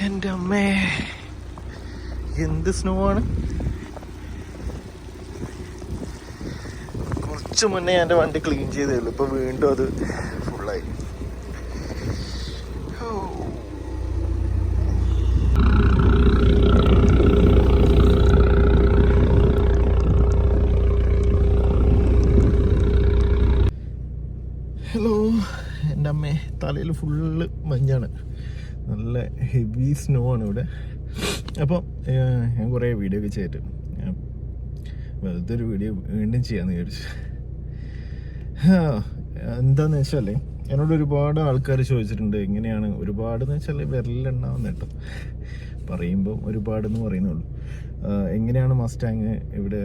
എൻ്റെ അമ്മേ, എന്ത് സ്നോ ആണ്. കുറച്ച് മുന്നേ എൻ്റെ വണ്ടി ക്ലീൻ ചെയ്തേ ഉള്ളൂ, ഇപ്പോൾ വീണ്ടും അത് ഫുള്ളായി. ഹലോ, എൻ്റെ അമ്മേ, തലയിൽ ഫുള്ള് മഞ്ഞാണ്. നല്ല ഹെവി സ്നോ ആണ് ഇവിടെ. അപ്പം ഞാൻ കുറേ വീഡിയോ ഒക്കെ ചെയ്തിട്ട് ഞാൻ വെറുതെ ഒരു വീഡിയോ വീണ്ടും ചെയ്യാമെന്ന് വിചാരിച്ചു. എന്താന്ന് വെച്ചാൽ എന്നോട് ഒരുപാട് ആൾക്കാർ ചോദിച്ചിട്ടുണ്ട് എങ്ങനെയാണ്, ഒരുപാടെന്ന് വെച്ചാൽ വിരലിലുണ്ടാവുന്ന കേട്ടോ, പറയുമ്പോൾ ഒരുപാടെന്ന് പറയുന്നുള്ളൂ. എങ്ങനെയാണ് മസ്റ്റാങ് ഇവിടെ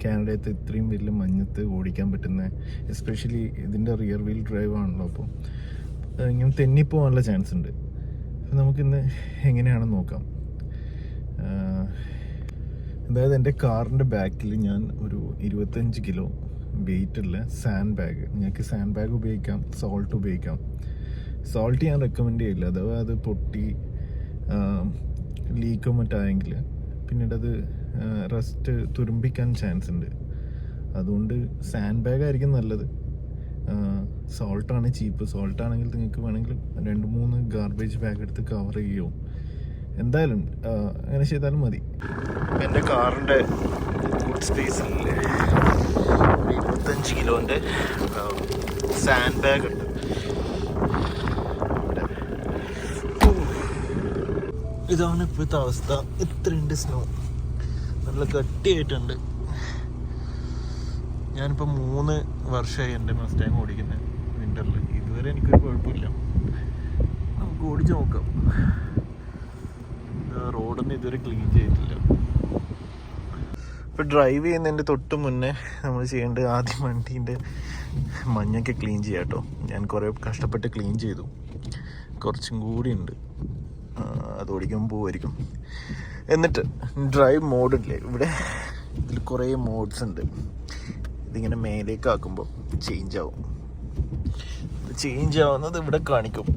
കാനഡയത്ത് ഇത്രയും വലിയ മഞ്ഞത്ത് ഓടിക്കാൻ പറ്റുന്നത്, എസ്പെഷ്യലി ഇതിൻ്റെ റിയർ വീൽ ഡ്രൈവ് ആണല്ലോ. അപ്പം ഇങ്ങനെ തെന്നിപ്പോകാനുള്ള ചാൻസ് ഉണ്ട്. അപ്പം നമുക്കിന്ന് എങ്ങനെയാണെന്ന് നോക്കാം. അതായത് എൻ്റെ കാറിൻ്റെ ബാക്കിൽ ഞാൻ ഒരു 25 കിലോ വെയിറ്റുള്ള സാൻഡ് ബാഗ്, നിങ്ങൾക്ക് സാൻഡ് ബാഗ് ഉപയോഗിക്കാം, സോൾട്ട് ഉപയോഗിക്കാം. സോൾട്ട് ഞാൻ റെക്കമെൻഡ് ചെയ്യില്ല, അഥവാ അത് പൊട്ടി ലീക്കോ മറ്റായെങ്കിൽ പിന്നീട് അത് റസ്റ്റ് തുരുമ്പിക്കാൻ ചാൻസ് ഉണ്ട്. അതുകൊണ്ട് സാൻഡ് ബാഗ് ആയിരിക്കും നല്ലത്. സോൾട്ടാണ് ചീപ്പ്. സോൾട്ടാണെങ്കിൽ നിങ്ങൾക്ക് വേണമെങ്കിൽ 2-3 ഗാർബേജ് ബാഗ് എടുത്ത് കവർ ചെയ്യുമോ, എന്തായാലും അങ്ങനെ ചെയ്താലും മതി. എൻ്റെ കാറിൻ്റെ ബൂട്ട് സ്പേസിൽ 25 കിലോൻ്റെ സാൻഡ് ബാഗ് ഉണ്ട്. ഇതാണ് ഇപ്പോഴത്തെ അവസ്ഥ. ഇത്രയുണ്ട് സ്നോ, നല്ല കട്ടിയായിട്ടുണ്ട്. ഞാനിപ്പോൾ 3 വർഷമായി എൻ്റെ മസ്റ്റാങ് ഓടിക്കുന്നത് വിൻ്ററിൽ. ഇതുവരെ എനിക്കൊരു കുഴപ്പമില്ല. നമുക്ക് ഓടിച്ച് നോക്കാം. റോഡൊന്നും ഇതുവരെ ക്ലീൻ ചെയ്തിട്ടില്ല. ഇപ്പോൾ ഡ്രൈവ് ചെയ്യുന്നതിൻ്റെ തൊട്ട് മുന്നേ നമ്മൾ ചെയ്യേണ്ടത് ആദ്യം വണ്ടീൻ്റെ മഞ്ഞൊക്കെ ക്ലീൻ ചെയ്യാം കേട്ടോ. ഞാൻ കുറേ കഷ്ടപ്പെട്ട് ക്ലീൻ ചെയ്തു, കുറച്ചും കൂടി ഉണ്ട്, അത് ഓടിക്കുമ്പോൾ പോവായിരിക്കും. എന്നിട്ട് ഡ്രൈവ് മോഡില്ലേ, ഇവിടെ ഇതിൽ കുറേ മോഡ്സ് ഉണ്ട്. ഇതിങ്ങനെ മേലേക്ക് ആക്കുമ്പോൾ ചേഞ്ച് ആവും. ചേഞ്ച് ആവുന്നത് ഇവിടെ കാണിക്കും.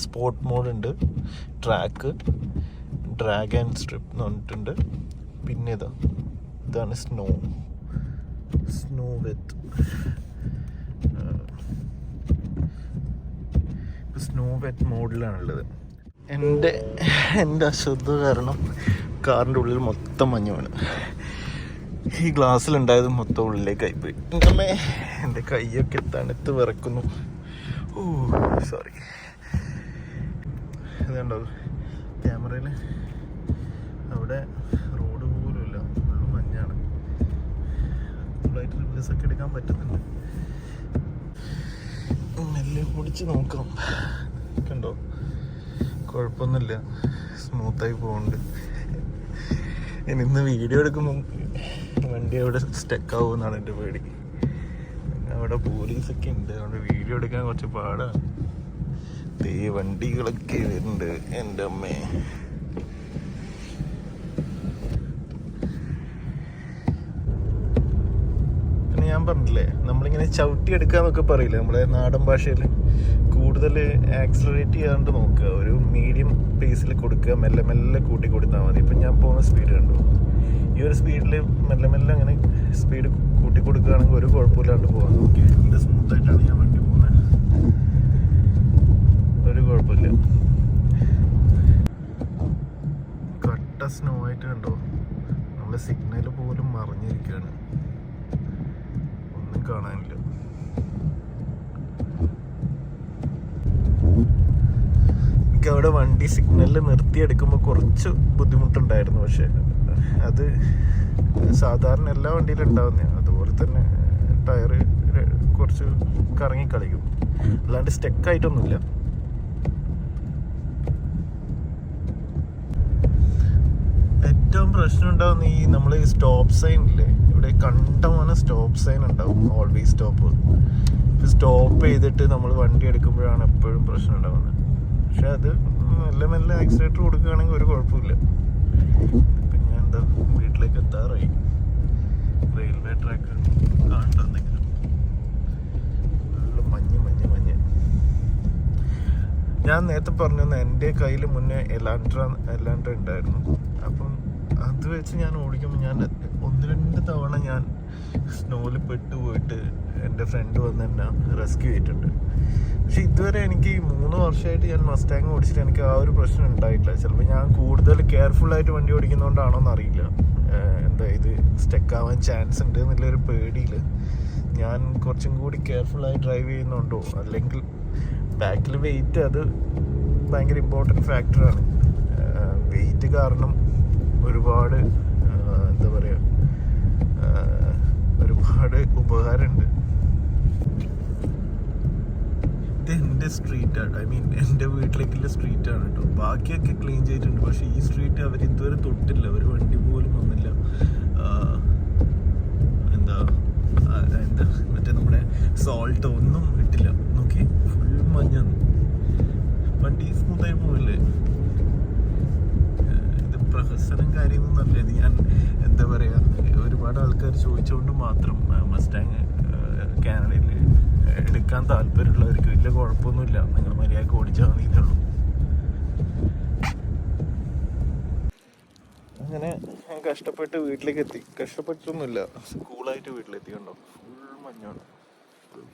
സ്പോർട്ട് മോഡുണ്ട്, ട്രാക്ക്, ഡ്രാഗ് ആൻഡ് സ്ട്രിപ്പ് എന്ന് പറഞ്ഞിട്ടുണ്ട്. പിന്നെ ഇതാണ് സ്നോ വെത്ത്. സ്നോ വെറ്റ് മോഡിലാണുള്ളത്. എൻ്റെ അശ്രദ്ധ കാരണം കാറിൻ്റെ ഉള്ളിൽ മൊത്തം മഞ്ഞ് വീണ്. ഈ ഗ്ലാസ്സിലുണ്ടായത് മൊത്തം ഉള്ളിലേക്കായിപ്പോയി. എൻ്റെ കൈയൊക്കെ തണുത്ത് വിറക്കുന്നു. ഓ സോറി. ഇതുണ്ടോ ക്യാമറയിൽ, അവിടെ റോഡ് പോലും ഇല്ല, ഫുള്ള് മഞ്ഞാണ്. ഫുള്ളായിട്ട് റിവേഴ്സൊക്കെ എടുക്കാൻ പറ്റുന്നുണ്ട്. മെല്ലെ പൊടിച്ച് നോക്കാം. കണ്ടോ, കുഴപ്പമൊന്നുമില്ല, സ്മൂത്തായി പോകുന്നുണ്ട്. ഇന്ന് വീഡിയോ എടുക്കുമ്പോൾ വണ്ടി അവിടെ സ്റ്റക്കാവുമെന്നാണ് എൻ്റെ പേടി. അവിടെ പോലീസൊക്കെ ഉണ്ട്, അവിടെ വീഡിയോ എടുക്കാൻ കുറച്ച് പാടാണ്. വണ്ടികളൊക്കെ വരുന്നുണ്ട്. എൻ്റെ അമ്മേ, പിന്നെ ഞാൻ പറഞ്ഞില്ലേ, നമ്മളിങ്ങനെ ചവിട്ടി എടുക്കാന്നൊക്കെ പറയില്ലേ നമ്മുടെ നാടൻ ഭാഷയിൽ, കൂടുതൽ ആക്സിലറേറ്റ് ചെയ്യാണ്ട് നോക്കുക, ഒരു മീഡിയം പേസിൽ കൊടുക്കുക, മെല്ലെ മെല്ലെ കൂട്ടി കൊടുത്താൽ മതി. ഇപ്പം ഞാൻ പോകുന്ന സ്പീഡ് കണ്ടു, ഈ ഒരു സ്പീഡിൽ മെല്ലെ മെല്ലെ അങ്ങനെ സ്പീഡ് കൂട്ടി കൊടുക്കുകയാണെങ്കിൽ ഒരു കുഴപ്പമില്ലാണ്ട് പോകാം. ഓക്കെ, ഇത് സ്മൂത്തായിട്ടാണ് ഞാൻ വണ്ടി പോകുന്നത്, ഒരു കുഴപ്പമില്ല. കട്ട സ്നോ ആയിട്ട് കണ്ടോ, നമ്മുടെ സിഗ്നൽ പോലും മറിഞ്ഞിരിക്കുകയാണ്, ഒന്നും കാണാനില്ല. എനിക്ക് അവിടെ വണ്ടി സിഗ്നലിൽ നിർത്തിയെടുക്കുമ്പോൾ കുറച്ച് ബുദ്ധിമുട്ടുണ്ടായിരുന്നു. പക്ഷെ അത് സാധാരണ എല്ലാ വണ്ടിയിലും ഉണ്ടാവുന്നതാണ്. അതുപോലെ തന്നെ ടയറ് കുറച്ച് കറങ്ങിക്കളിക്കും, അല്ലാണ്ട് സ്റ്റെക്കായിട്ടൊന്നുമില്ല. ഏറ്റവും പ്രശ്നം ഉണ്ടാവുന്ന ഈ നമ്മൾ സ്റ്റോപ്പ് സൈൻ ഇല്ലേ, ഇവിടെ കണ്ടമാനം സ്റ്റോപ്പ് സൈൻ ഉണ്ടാവും, ഓൾവേസ് സ്റ്റോപ്പ്. സ്റ്റോപ്പ് ചെയ്തിട്ട് നമ്മൾ വണ്ടി എടുക്കുമ്പോഴാണ് എപ്പോഴും പ്രശ്നം ഉണ്ടാവുന്നത്. പക്ഷെ അത് മെല്ലെ മെല്ലെ ആക്സിലേറ്റർ കൊടുക്കുകയാണെങ്കിൽ ഒരു കുഴപ്പമില്ല. ഇപ്പം ഞാൻ എന്താ വീട്ടിലേക്ക് എത്താറായി. റെയിൽവേ ട്രാക്ക് കാണണ്ടെന്തെങ്കിലും, നല്ല മഞ്ഞ് മഞ്ഞ് മഞ്ഞ്. ഞാൻ നേരത്തെ പറഞ്ഞു എൻ്റെ കയ്യിൽ മുന്നേ എലാൻഡ്ര ഉണ്ടായിരുന്നു. അപ്പം അത് വെച്ച് ഞാൻ ഓടിക്കുമ്പോൾ ഞാൻ 1-2 തവണ ഞാൻ സ്നോയിൽ പെട്ടുപോയിട്ട് എൻ്റെ ഫ്രണ്ട് വന്ന് എന്നെ റെസ്ക്യൂ ചെയ്തിട്ടുണ്ട്. പക്ഷെ ഇതുവരെ എനിക്ക് 3 വർഷമായിട്ട് ഞാൻ മസ്റ്റാങ് ഓടിച്ചിട്ട് എനിക്ക് ആ ഒരു പ്രശ്നം ഉണ്ടായിട്ടില്ല. ചിലപ്പോൾ ഞാൻ കൂടുതൽ കെയർഫുള്ളായിട്ട് വണ്ടി ഓടിക്കുന്നതുകൊണ്ടാണോ എന്നറിയില്ല, എന്താ ഇത് സ്റ്റക്ക് ആവാൻ ചാൻസ് ഉണ്ട് എന്നുള്ളൊരു പേടിയിൽ ഞാൻ കുറച്ചും കൂടി കെയർഫുള്ളായി ഡ്രൈവ് ചെയ്യുന്നുണ്ടോ, അല്ലെങ്കിൽ ബാക്കിൽ വെയിറ്റ് അത് ഭയങ്കര ഇമ്പോർട്ടൻറ്റ് ഫാക്ടറാണ്. വെയിറ്റ് കാരണം ഒരുപാട് എന്താ പറയുക, ഒരുപാട് ഉപകാരമുണ്ട്. ഇത് എൻ്റെ സ്ട്രീറ്റാണ്, ഐ മീൻ എൻ്റെ വീട്ടിലേക്കുള്ള സ്ട്രീറ്റാണ് കേട്ടോ. ബാക്കിയൊക്കെ ക്ലീൻ ചെയ്തിട്ടുണ്ട്, പക്ഷേ ഈ സ്ട്രീറ്റ് അവർ ഇതുവരെ തൊട്ടില്ല. ഒരു വണ്ടി പോലും വന്നില്ല. എന്താ മറ്റേ നമ്മുടെ സോൾട്ട് ഒന്നും ഇട്ടില്ല. നോക്കി, ഫുൾ മഞ്ഞാണ്. വണ്ടി സ്മൂത്തായി പോവില്ലേ. ഇത് പ്രഹസനം കാര്യമൊന്നുമല്ല. ഇത് ഞാൻ എന്താ പറയുക, ഒരുപാട് ആൾക്കാർ ചോദിച്ചുകൊണ്ട് മാത്രം മസ്റ്റാങ് കാനഡയിൽ എടുക്കാൻ താല്പര്യമുള്ളവർക്ക് വലിയ കുഴപ്പമൊന്നുമില്ല. നിങ്ങൾ മര്യാദക്ക് ഓടിച്ചാൽ മതിയുള്ളൂ. അങ്ങനെ ഞാൻ കഷ്ടപ്പെട്ട് വീട്ടിലേക്ക് എത്തി. കഷ്ടപ്പെട്ടൊന്നുമില്ല, കൂളായിട്ട് വീട്ടിലെത്തി. കണ്ടോ, ഫുൾ മഞ്ഞാണ്.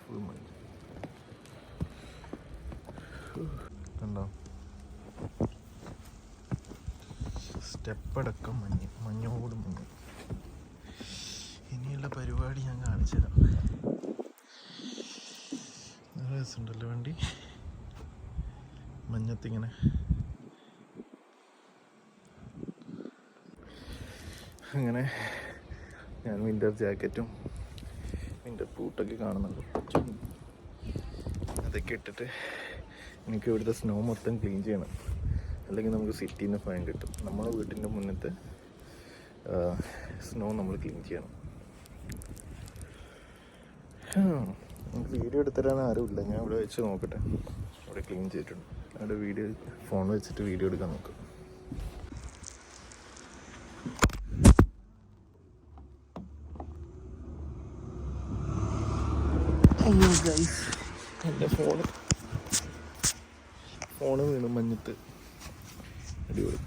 ഫുൾ മഞ്ഞ് കണ്ടോ, സ്റ്റെപ്പടക്കം മഞ്ഞോട് മഞ്ഞ്. ഇനിയുള്ള പരിപാടി ഞാൻ കാണിച്ചു തരാം. നല്ല രസമുണ്ടല്ലോ വണ്ടി മഞ്ഞത്തിങ്ങനെ. അങ്ങനെ ഞാൻ വിൻ്റർ ജാക്കറ്റും വിൻ്റർ ബൂട്ടൊക്കെ കാണുന്നുണ്ട്, അതൊക്കെ ഇട്ടിട്ട് എനിക്ക് ഇവിടുത്തെ സ്നോ മൊത്തം ക്ലീൻ ചെയ്യണം. അല്ലെങ്കിൽ നമുക്ക് സിറ്റിയിൽ നിന്ന് ഫൈൻ കിട്ടും. നമ്മുടെ വീട്ടിൻ്റെ മുന്നത്തെ സ്നോ നമ്മൾ ക്ലീൻ ചെയ്യണം. നമുക്ക് വീഡിയോ എടുത്തരാൻ ആരുമില്ല. ഞാൻ ഇവിടെ വെച്ച് നോക്കട്ടെ. ഇവിടെ ക്ലീൻ ചെയ്തിട്ടുണ്ട്. അവിടെ വീഡിയോ ഫോൺ വെച്ചിട്ട് വീഡിയോ എടുക്കാൻ നോക്കാം. അയ്യോ ഗൈസ്, എൻ്റെ ഫോണ് വീണു മഞ്ഞത്ത്. അടിപൊളി.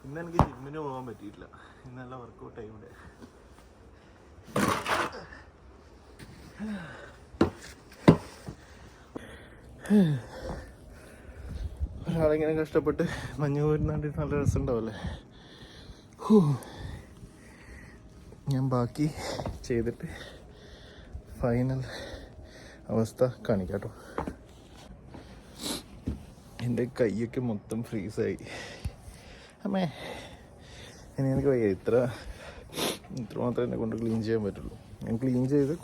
ഇന്ന് എനിക്ക് ജിമ്മിന് പോകാൻ പറ്റിയിട്ടില്ല. ഇന്ന് നല്ല വർക്കൗട്ടായി ഇവിടെ. ഒരാളിങ്ങനെ കഷ്ടപ്പെട്ട് മഞ്ഞ് പോരുന്നാണ്ട് നല്ല രസമുണ്ടാവല്ലേ. ഞാൻ ബാക്കി ചെയ്തിട്ട് ഫൈനൽ അവസ്ഥ കാണിക്കാം കേട്ടോ. എൻ്റെ കൈയൊക്കെ മൊത്തം ഫ്രീസായി. അമ്മേ, ഇനി എനിക്ക് വയ്യ. ഇത്ര മാത്രമേ എന്നെ കൊണ്ട് ക്ലീൻ ചെയ്യാൻ പറ്റുള്ളൂ. ഞാൻ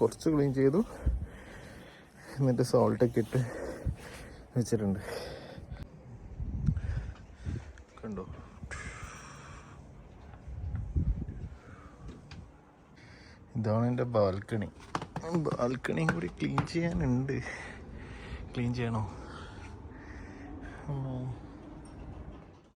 കുറച്ച് ക്ലീൻ ചെയ്തു. എന്നിട്ട് സോൾട്ടൊക്കെ ഇട്ട് വെച്ചിട്ടുണ്ട്. കണ്ടോ, ഇതാണ് എൻ്റെ ബാൽക്കണിയും കൂടി ക്ലീൻ ചെയ്യാനുണ്ട്. ക്ലീൻ ചെയ്യണോ?